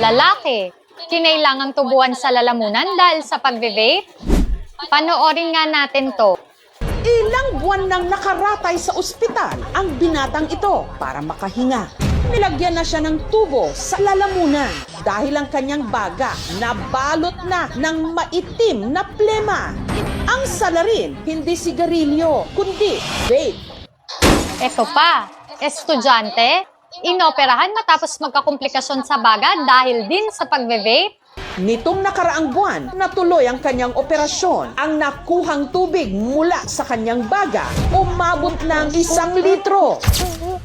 Lalaki, kinailangang tubuan sa lalamunan dahil sa pagbe-vape? Panoorin nga natin to. Ilang buwan nang nakaratay sa ospital ang binatang ito para makahinga. Nilagyan na siya ng tubo sa lalamunan dahil ang kanyang baga nabalot na ng maitim na plema. Ang salarin, hindi sigarilyo, kundi vape. Ito pa, estudyante, inoperahan matapos magkakomplikasyon sa baga dahil din sa pagbe-vape? Nitong nakaraang buwan, natuloy ang kanyang operasyon. Ang nakuhang tubig mula sa kanyang baga, umabot ng 1 litro.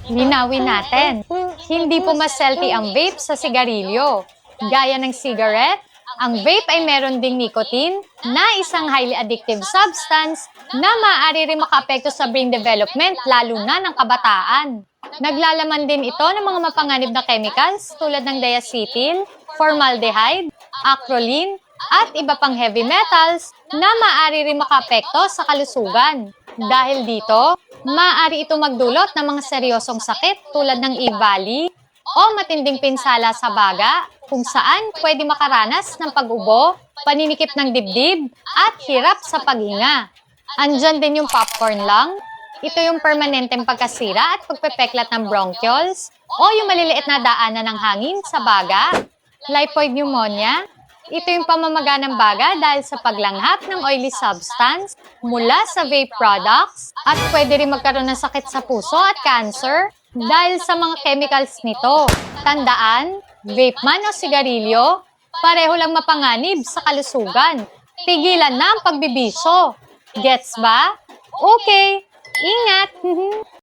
Linawin natin, hindi pumaselti ang vape sa sigarilyo. Gaya ng cigarette, ang vape ay meron ding nicotine na isang highly addictive substance na maaari rin makaapekto sa brain development lalo na ng kabataan. Naglalaman din ito ng mga mapanganib na chemicals tulad ng diacetyl, formaldehyde, acrolein, at iba pang heavy metals na maaari rin makaapekto sa kalusugan. Dahil dito, maaari ito magdulot ng mga seryosong sakit tulad ng E-valley o matinding pinsala sa baga kung saan pwede makaranas ng pag-ubo, paninikip ng dibdib, at hirap sa paghinga. Andyan din yung popcorn lung. Ito yung permanenteng pagkasira at pagpepeklat ng bronchioles o yung maliliit na daanan ng hangin sa baga. Lipoid pneumonia. Ito yung pamamaga ng baga dahil sa paglanghap ng oily substance mula sa vape products at pwede rin magkaroon ng sakit sa puso at cancer dahil sa mga chemicals nito. Tandaan, vape man o sigarilyo, pareho lang mapanganib sa kalusugan. Tigilan na ang pagbibisyo. Gets ba? Okay, ingat!